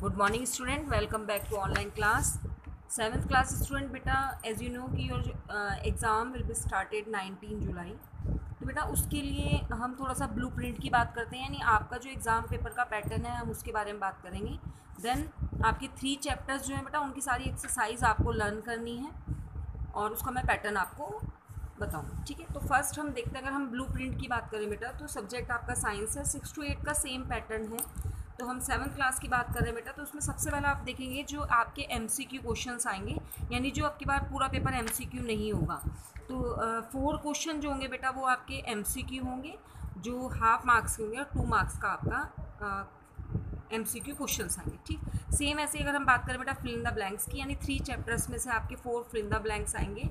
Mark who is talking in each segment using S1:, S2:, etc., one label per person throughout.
S1: Good morning student, welcome back to online class. Seventh class student, बेटा as you know कि your exam will be started 19 July. तो बेटा उसके लिए हम थोड़ा सा ब्लू प्रिंट की बात करते हैं, यानी आपका जो एग्ज़ाम पेपर का पैटर्न है हम उसके बारे में बात करेंगे। देन आपके 3 चैप्टर्स जो हैं बेटा उनकी सारी एक्सरसाइज आपको लर्न करनी है और उसका मैं पैटर्न आपको बताऊँ, ठीक है। तो फर्स्ट हम देखते हैं, अगर हम ब्लू प्रिंट की बात करें बेटा तो सब्जेक्ट आपका साइंस है, 6 to 8 का सेम पैटर्न है। तो हम 7th क्लास की बात कर रहे हैं बेटा, तो उसमें सबसे पहले आप देखेंगे जो आपके MCQ क्वेश्चंस आएंगे, यानी जो आपके बार पूरा पेपर MCQ नहीं होगा। तो 4 क्वेश्चन जो होंगे बेटा वो आपके MCQ होंगे, जो हाफ मार्क्स के होंगे, और 2 मार्क्स का आपका MCQ क्वेश्चंस आएंगे, ठीक। सेम ऐसे अगर हम बात करें बेटा फिल इन द ब्लैंक्स की, यानी 3 चैप्टर्स में से आपके 4 फिल इन द ब्लैंक्स आएंगे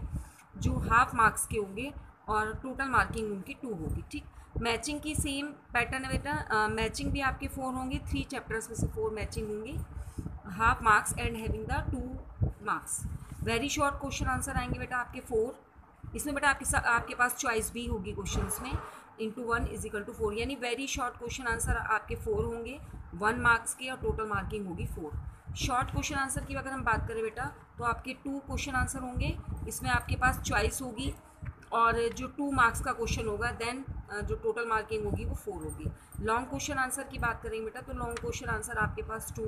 S1: जो हाफ मार्क्स के होंगे और टोटल मार्किंग उनकी 2 होगी, ठीक। मैचिंग की सेम पैटर्न है बेटा, मैचिंग भी आपके 4 होंगे, 3 चैप्टर्स में से 4 मैचिंग होंगी, half marks and having the 2 marks. Very short question answer आएंगे बेटा आपके 4। इसमें बेटा आपके पास चॉइस भी होगी क्वेश्चंस में, इंटू 1 इज इक्वल टू 4, यानी वेरी शॉर्ट क्वेश्चन आंसर आपके 4 होंगे, 1 मार्क्स के, और टोटल मार्किंग होगी 4। शॉर्ट क्वेश्चन आंसर की अगर हम बात करें बेटा तो आपके 2 क्वेश्चन आंसर होंगे, इसमें आपके पास चॉइस होगी, और जो 2 मार्क्स का क्वेश्चन होगा देन जो टोटल मार्किंग होगी वो 4 होगी। लॉन्ग क्वेश्चन आंसर की बात करेंगे बेटा तो लॉन्ग क्वेश्चन आंसर आपके पास 2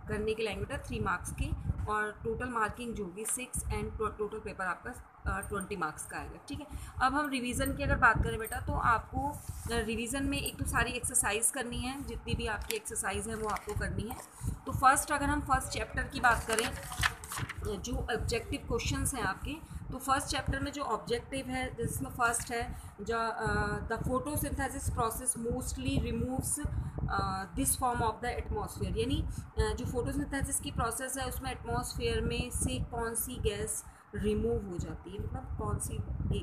S1: करने के लाएंगे बेटा 3 मार्क्स के, और टोटल मार्किंग जो होगी 6, एंड टोटल पेपर आपका 20 मार्क्स का आएगा, ठीक है। अब हम रिवीजन की अगर बात करें बेटा तो आपको रिवीजन में एक तो सारी एक्सरसाइज करनी है, जितनी भी आपकी एक्सरसाइज है वो आपको करनी है। तो फर्स्ट अगर हम फर्स्ट चैप्टर की बात करें, जो ऑब्जेक्टिव क्वेश्चंस हैं आपके, तो फर्स्ट चैप्टर में जो ऑब्जेक्टिव है जिसमें फर्स्ट है जो the photosynthesis process mostly removes this form of the atmosphere, यानी जो फोटोसिंथेसिस की प्रोसेस है उसमें एटमॉस्फेयर में से कौन सी गैस रिमूव हो जाती है, मतलब कौन सी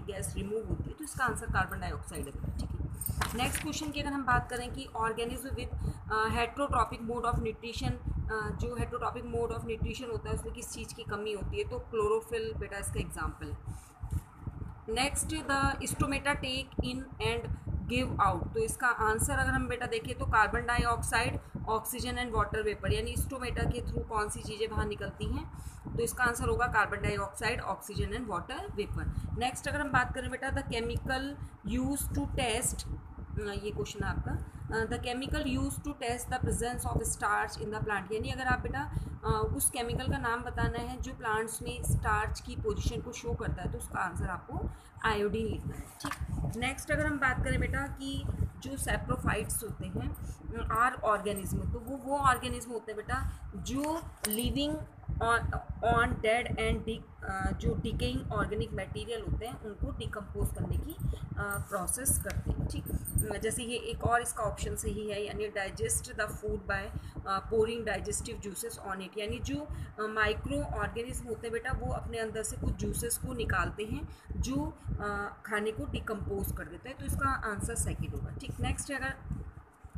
S1: गैस रिमूव होती है, तो इसका आंसर कार्बन डाइऑक्साइड है, ठीक है। नेक्स्ट क्वेश्चन की अगर हम बात करें कि organism with heterotrophic mode of nutrition, जो हेट्रोट्रॉपिक मोड ऑफ न्यूट्रिशन होता है उसमें किस चीज़ की कमी होती है, तो क्लोरोफिल बेटा इसका एग्जाम्पल है। Next the stomata take in and give out, तो इसका आंसर अगर हम बेटा देखें तो carbon dioxide, oxygen and water vapour, यानी स्टोमेटा के थ्रू कौन सी चीज़ें बाहर निकलती हैं, तो इसका आंसर होगा carbon dioxide, oxygen and water vapour. Next अगर हम बात करें बेटा the chemical use to test, ये क्वेश्चन है आपका, the chemical use to test the presence of starch in the plant, यानी अगर आप बेटा उस केमिकल का नाम बताना है जो प्लांट्स में स्टार्च की पोजीशन को शो करता है, तो उसका आंसर आपको आयोडीन लिखना है, ठीक। नेक्स्ट अगर हम बात करें बेटा कि जो सैप्रोफाइट्स होते हैं आर ऑर्गेनिज्म, तो वो ऑर्गेनिज्म होते हैं बेटा जो लिविंग ऑन डेड एंड जो डिकेइंग ऑर्गेनिक मटेरियल होते हैं उनको डिकम्पोज करने की प्रोसेस करते हैं, ठीक। जैसे ये एक और इसका ऑप्शन सही है, यानी digest the food by pouring digestive juices on it, यानी जो माइक्रो ऑर्गेनिज्म होते हैं बेटा वो अपने अंदर से कुछ जूसेस को निकालते हैं जो खाने को डिकम्पोज कर देते हैं, तो इसका आंसर सेकेंड होगा, ठीक। नेक्स्ट अगर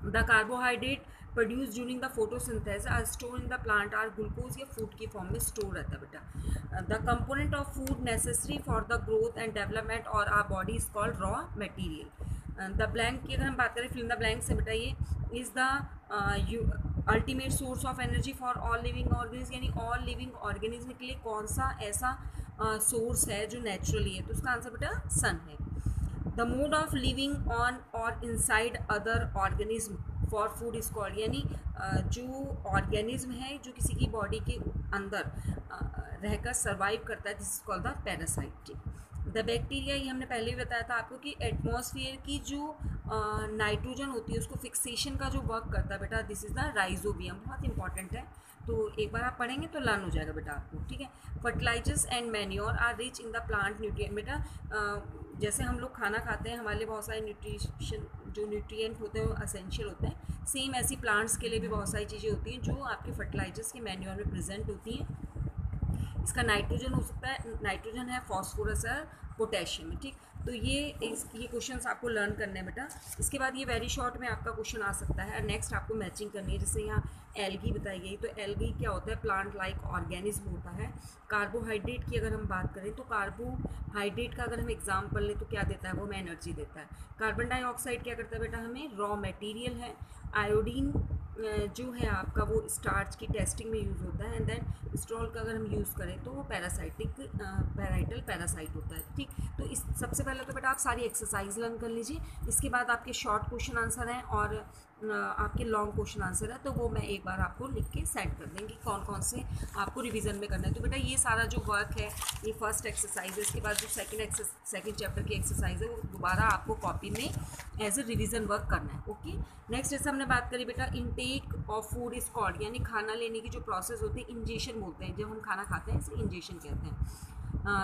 S1: the carbohydrate produce during the photosynthesis are store in the plant are glucose या फूड की फॉर्म में स्टोर रहता है बेटा। The component of food necessary for the growth and development और our body is called raw material. The blank की अगर हम बात करें फिल इन द ब्लैंक से बेटा, ये is the ultimate source of energy for all living organism, यानी ऑल लिविंग ऑर्गेनिज्म के लिए कौन सा ऐसा सोर्स है जो नेचुरली है, तो उसका आंसर बेटा सन है। The mode of living on और inside other organism for food is called, यानी जो ऑर्गेनिज्म है जो किसी की बॉडी के अंदर रहकर सर्वाइव करता है, this is called the parasite. The bacteria, ये हमने पहले भी बताया था आपको कि एटमॉस्फेयर की जो नाइट्रोजन होती है उसको फिक्सेशन का जो वर्क करता है बेटा, दिस इज द राइजोबियम, बहुत इंपॉर्टेंट है, तो एक बार आप पढ़ेंगे तो लर्न हो जाएगा बेटा आपको, ठीक है। Fertilisers and manure are rich in the plant nutrient, बेटा जैसे हम लोग खाना खाते हैं हमारे लिए बहुत सारे न्यूट्रिशन जो न्यूट्रिएंट होते हैं वो असेंशियल होते हैं, सेम ऐसी प्लांट्स के लिए भी बहुत सारी चीज़ें होती हैं जो आपके फर्टिलाइजर्स के मैन्योर में प्रेजेंट होती हैं। इसका नाइट्रोजन हो सकता है, नाइट्रोजन है, फॉस्फोरस है, पोटेशियम है, ठीक। तो ये क्वेश्चंस आपको लर्न करने हैं बेटा। इसके बाद ये वेरी शॉर्ट में आपका क्वेश्चन आ सकता है। नेक्स्ट आपको मैचिंग करनी है, जैसे यहाँ एल्गी बताई गई, तो एल्गी क्या होता है, प्लांट लाइक ऑर्गेनिज्म होता है। कार्बोहाइड्रेट की अगर हम बात करें तो कार्बोहाइड्रेट का अगर हम एग्जाम्पल लें तो क्या देता है, वो हमें एनर्जी देता है। कार्बन डाइऑक्साइड क्या करता है बेटा, हमें रॉ मटेरियल है। आयोडीन जो है आपका वो स्टार्च की टेस्टिंग में यूज़ होता है। एंड देन स्ट्रॉल का अगर हम यूज़ करें तो वो पैराइटल पैरासाइट होता है। ठीक, तो इस सबसे पहले तो बेटा आप सारी एक्सरसाइज लर्न कर लीजिए, इसके बाद आपके शॉर्ट क्वेश्चन आंसर हैं और आपके लॉन्ग क्वेश्चन आंसर है, तो वो मैं एक बार आपको लिख के सेंड कर देंगे कौन कौन से आपको रिवीजन में करना है। तो बेटा ये सारा जो वर्क है, ये फर्स्ट एक्सरसाइज है, इसके बाद जो सेकंड चैप्टर की एक्सरसाइज है वो दोबारा आपको कॉपी में एज ए रिवीजन वर्क करना है। ओके, नेक्स्ट जैसे हमने बात करी बेटा, intake of food is called, यानी खाना लेने की जो प्रोसेस होती है इंजेशन बोलते हैं, जब हम खाना खाते हैं इसे इंजेशन कहते हैं।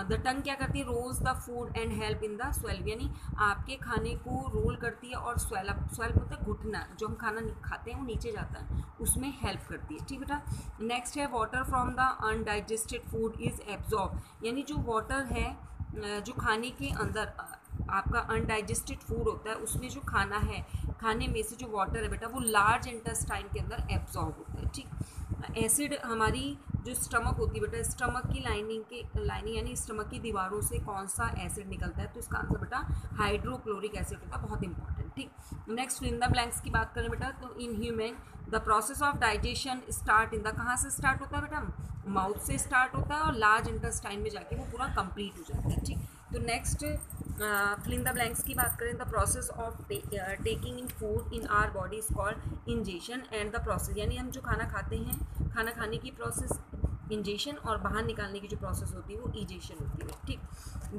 S1: द टंग क्या करती है, rolls the food and help in the swallow, यानी आपके खाने को रोल करती है और स्वेल्व मतलब घुटना, जो हम खाना खाते हैं वो नीचे जाता है, उसमें हेल्प करती है। ठीक बेटा, नेक्स्ट है water from the undigested food is absorb, यानी जो वाटर है जो खाने के अंदर आपका अनडाइजेस्टेड फूड होता है उसमें जो खाना है, खाने में से जो वाटर है बेटा वो लार्ज इंटेस्टाइन के अंदर एब्जॉर्ब होता है। ठीक, एसिड हमारी जो स्टमक होती है बेटा, स्टमक की लाइनिंग यानी स्टमक की दीवारों से कौन सा एसिड निकलता है, तो इसका आंसर बेटा हाइड्रोक्लोरिक एसिड होता है, बहुत इंपॉर्टेंट। ठीक, next fill in the blanks की बात करें बेटा, तो in human the process of digestion start in the, कहाँ से स्टार्ट होता है बेटा, माउथ से स्टार्ट होता है और लार्ज इंटेस्टाइन में जाके वो पूरा कंप्लीट हो जाता है। ठीक, तो next fill in the blanks की बात करें, the process of taking in food in our body is called ingestion and the process, यानी हम जो खाना खाते हैं, खाना खाने की प्रोसेस इंजेशन और बाहर निकालने की जो प्रोसेस होती है वो इजेशन होती है। ठीक,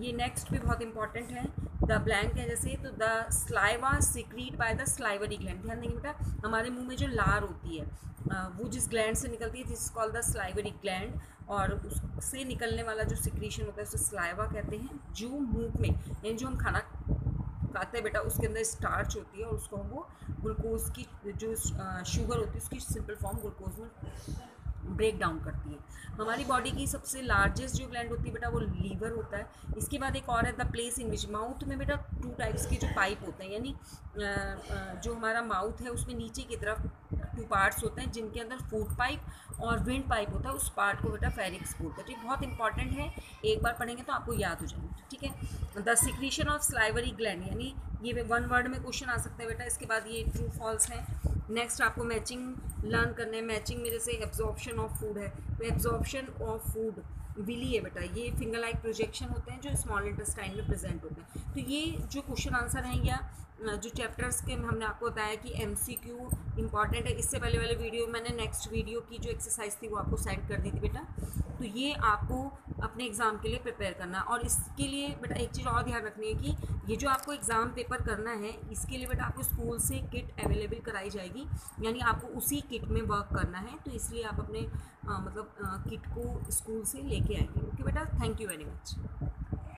S1: ये नेक्स्ट भी बहुत इंपॉर्टेंट है। द ब्लैंक है जैसे, तो the saliva secrete by the salivary gland, ध्यान देंगे बेटा हमारे मुंह में जो लार होती है वो जिस ग्लैंड से निकलती है, this called the salivary gland, और उससे निकलने वाला जो सिक्रीशन होता है उसे स्लाइवा कहते हैं। जो मुंह में यानी जो हम खाना खाते हैं बेटा उसके अंदर स्टार्च होती है और उसको हम वो ग्लूकोज की जो शुगर होती है उसकी सिंपल फॉर्म ग्लूकोज में ब्रेक डाउन करती है। हमारी बॉडी की सबसे लार्जेस्ट जो ग्लैंड होती है बेटा वो लीवर होता है। इसके बाद एक और है the place in which, mouth में बेटा 2 टाइप्स के जो पाइप होते हैं, यानी जो हमारा माउथ है उसमें नीचे की तरफ 2 पार्ट्स होते हैं जिनके अंदर फूड पाइप और विंड पाइप होता है, उस पार्ट को बेटा फेरिक्स बोलते हैं। ठीक, बहुत इंपॉर्टेंट है, एक बार पढ़ेंगे तो आपको याद हो जाएगा। ठीक है, the secretion of salivary gland, यानी ये 1 वर्ड में क्वेश्चन आ सकता है बेटा, इसके बाद ये ट्रू फॉल्स है। नेक्स्ट आपको मैचिंग लर्न करना है, मैचिंग में जैसे एब्जॉर्प्शन ऑफ फूड है, तो एब्जॉर्प्शन ऑफ फूड विली है बेटा, ये फिंगर लाइक प्रोजेक्शन होते हैं जो स्मॉल इंटेस्टाइन में प्रेजेंट होते हैं। तो ये जो क्वेश्चन आंसर हैं या जो चैप्टर्स के हमने आपको बताया कि MCQ इंपॉर्टेंट है, इससे पहले वाले वीडियो मैंने नेक्स्ट वीडियो की जो एक्सरसाइज थी वो आपको सेंड कर दी थी बेटा, तो ये आपको अपने एग्ज़ाम के लिए प्रिपेयर करना। और इसके लिए बेटा एक चीज़ और ध्यान रखनी है कि ये जो आपको एग्ज़ाम पेपर करना है इसके लिए बेटा आपको स्कूल से किट अवेलेबल कराई जाएगी, यानी आपको उसी किट में वर्क करना है, तो इसलिए आप अपने किट को स्कूल से लेके आएंगे। ओके बेटा, थैंक यू वेरी मच।